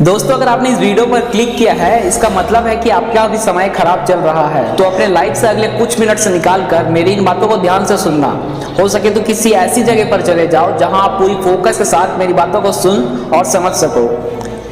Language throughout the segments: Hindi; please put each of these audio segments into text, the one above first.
दोस्तों, अगर आपने इस वीडियो पर क्लिक किया है, इसका मतलब है कि आपका अभी समय खराब चल रहा है। तो अपने लाइफ से अगले कुछ मिनट से निकाल कर मेरी इन बातों को ध्यान से सुनना। हो सके तो किसी ऐसी जगह पर चले जाओ जहां आप पूरी फोकस के साथ मेरी बातों को सुन और समझ सको।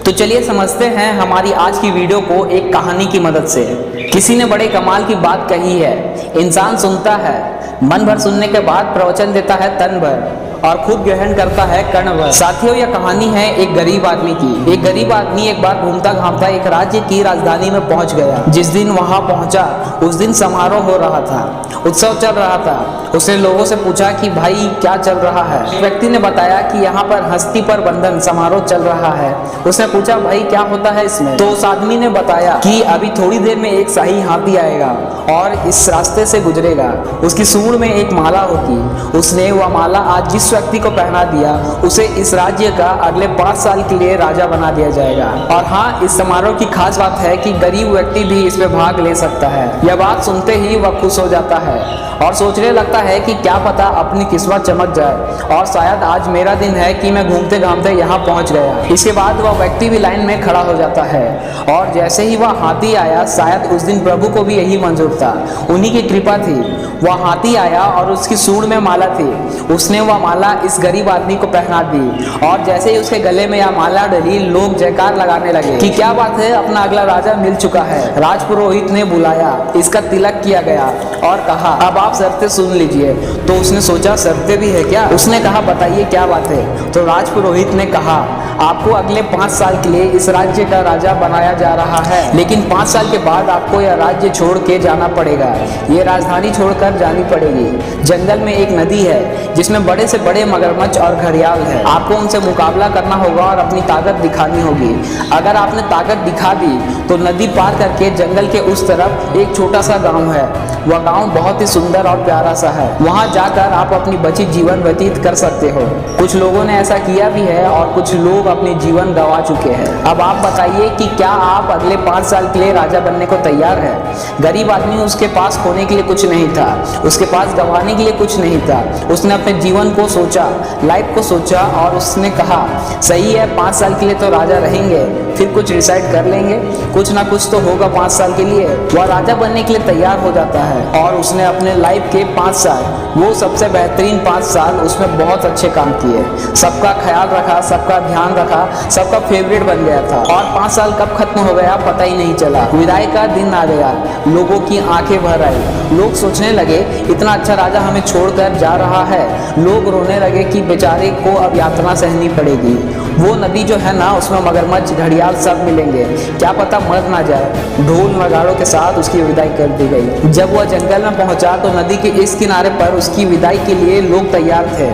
तो चलिए समझते हैं हमारी आज की वीडियो को एक कहानी की मदद से। किसी ने बड़े कमाल की बात कही है, इंसान सुनता है, मन भर सुनने के बाद प्रवचन देता है तन भर और खुद ग्रहण करता है कर्ण भर। साथियों, यह कहानी है एक गरीब आदमी की। एक गरीब आदमी एक बार घूमता घामता एक राज्य की राजधानी में पहुंच गया। जिस दिन वहां पहुंचा उस दिन समारोह हो रहा था, उत्सव चल रहा था। उसने लोगों से पूछा कि भाई क्या चल रहा है। एक व्यक्ति ने बताया कि यहाँ पर हस्ती पर बंधन समारोह चल रहा है। उसने पूछा भाई क्या होता है इसमें। तो उस आदमी ने बताया कि अभी थोड़ी देर में एक शाही हाथी आएगा और इस रास्ते से गुजरेगा। उसकी सूंड में एक माला होगी। उसने वह माला आज जिस व्यक्ति को पहना दिया उसे इस राज्य का अगले 5 साल के लिए राजा बना दिया जाएगा। और हाँ, इस समारोह की खास बात है कि गरीब व्यक्ति भी इसमें भाग ले सकता है। यह बात सुनते ही वह खुश हो जाता है और सोचने लगता है कि क्या पता अपनी किस्मत चमक जाए और शायद आज मेरा दिन है कि मैं घूमते घामते यहाँ पहुँच गया। इसके बाद वह व्यक्ति भी लाइन में खड़ा हो जाता है और जैसे ही वह हाथी आया, शायद उस दिन प्रभु को भी यही मंजूर था, उन्हीं की कृपा थी। वह हाथी आया और उसकी सूंड में माला थी। उसने वह माला इस गरीब आदमी को पहना दी और जैसे ही उसके गले में यह माला डली, लोग जयकार लगाने लगे कि क्या बात है, अपना अगला राजा मिल चुका है। राजपुरोहित ने बुलाया, इसका तिलक किया गया और कहा अब आप शर्तें सुन लीजिए। तो उसने सोचा शर्तें भी है क्या। उसने कहा बताइए क्या बात है। तो राजपुरोहित ने कहा आपको अगले 5 साल के लिए इस राज्य का राजा बनाया जा रहा है, लेकिन 5 साल के बाद आपको यह राज्य छोड़ के जाना पड़ेगा। ये राजधानी छोड़कर जानी पड़ेगी। जंगल में एक नदी है जिसमें बड़े से बड़े मगरमच्छ और घड़ियाल है। आपको उनसे मुकाबला करना होगा और अपनी ताकत दिखानी होगी। अगर आपने ताकत दिखा दी तो नदी पार करके जंगल के उस तरफ एक छोटा सा गांव है। वह गांव बहुत ही सुंदर और प्यारा सा है। वहां जाकर आप अपनी बची जीवन व्यतीत कर सकते हो। कुछ लोगों ने ऐसा किया भी है और कुछ लोग अपने जीवन गंवा चुके हैं। अब आप बताइए कि क्या आप अगले 5 साल के लिए राजा बनने को तैयार है। गरीब आदमी, उसके पास खोने के लिए कुछ नहीं था, उसके पास गंवाने के लिए कुछ नहीं था। उसने अपने जीवन को सोचा, लाइफ को सोचा और उसने कहा सही है 5 साल के लिए तो राजा रहेंगे, फिर कुछ डिसाइड कर लेंगे, कुछ ना कुछ तो होगा 5 साल के लिए। वह राजा बनने के लिए तैयार हो जाता है और उसने अपने लाइफ के 5 साल, वो सबसे बेहतरीन 5 साल, उसमें बहुत अच्छे काम किए। सबका ख्याल रखा, सबका ध्यान रखा, सबका फेवरेट बन गया था। और 5 साल कब खत्म हो गया पता ही नहीं चला। विदाई का दिन आ गया, लोगों की आंखें भर आई। लोग सोचने लगे इतना अच्छा राजा हमें छोड़कर जा रहा है। लोग रोने लगे कि बेचारे को अब यातना सहनी पड़ेगी। वो नदी जो है ना, उसमें मगरमच्छ घड़ियाल सब मिलेंगे, क्या पता मर ना जाए। ढोल नगाड़ों के साथ उसकी विदाई कर दी गई। जब वह जंगल में पहुंचा तो नदी के इस किनारे पर उसकी विदाई के लिए लोग तैयार थे,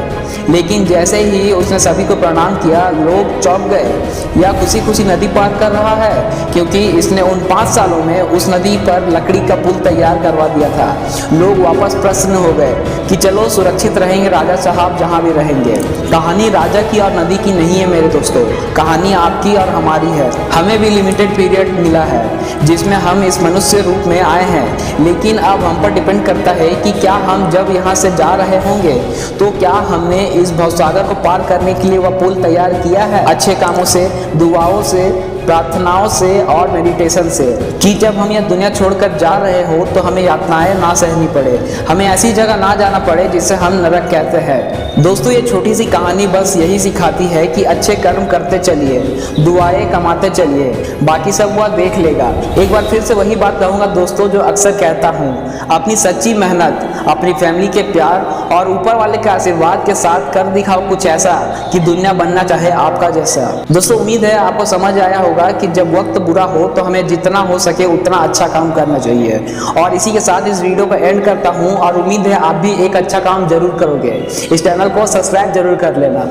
लेकिन जैसे ही उसने सभी को प्रणाम किया लोग चौंक गए। यह खुशी खुशी नदी पार कर रहा है क्योंकि इसने उन 5 सालों में उस नदी पर लकड़ी का पुल तैयार करवा दिया था। लोग वापस प्रसन्न हो गए कि चलो सुरक्षित रहेंगे राजा साहब जहाँ भी रहेंगे। कहानी राजा की और नदी की नहीं है मेरे दोस्तों, कहानी आपकी और हमारी है। हमें भी लिमिटेड पीरियड मिला है जिसमें हम इस मनुष्य रूप में आए हैं, लेकिन अब हम पर डिपेंड करता है कि क्या हम जब यहाँ से जा रहे होंगे तो क्या हमने इस भवसागर को पार करने के लिए वह पुल तैयार किया है अच्छे कामों से, दुआओं से, प्रार्थनाओं से और मेडिटेशन से, कि जब हम यह दुनिया छोड़कर जा रहे हो तो हमें यातनाएं ना सहनी पड़े, हमें ऐसी जगह ना जाना पड़े जिसे हम नरक कहते हैं। दोस्तों, ये छोटी सी कहानी बस यही सिखाती है कि अच्छे कर्म करते चलिए, दुआएं कमाते चलिए, बाकी सब वह देख लेगा। एक बार फिर से वही बात कहूँगा दोस्तों जो अक्सर कहता हूँ, अपनी सच्ची मेहनत, अपनी फैमिली के प्यार और ऊपर वाले के आशीर्वाद के साथ कर दिखाओ कुछ ऐसा कि दुनिया बनना चाहे आपका जैसा। दोस्तों, उम्मीद है आपको समझ आया होगा कि जब वक्त बुरा हो तो हमें जितना हो सके उतना अच्छा काम करना चाहिए। और इसी के साथ इस वीडियो को एंड करता हूं और उम्मीद है आप भी एक अच्छा काम जरूर करोगे। इस चैनल को सब्सक्राइब जरूर कर लेना।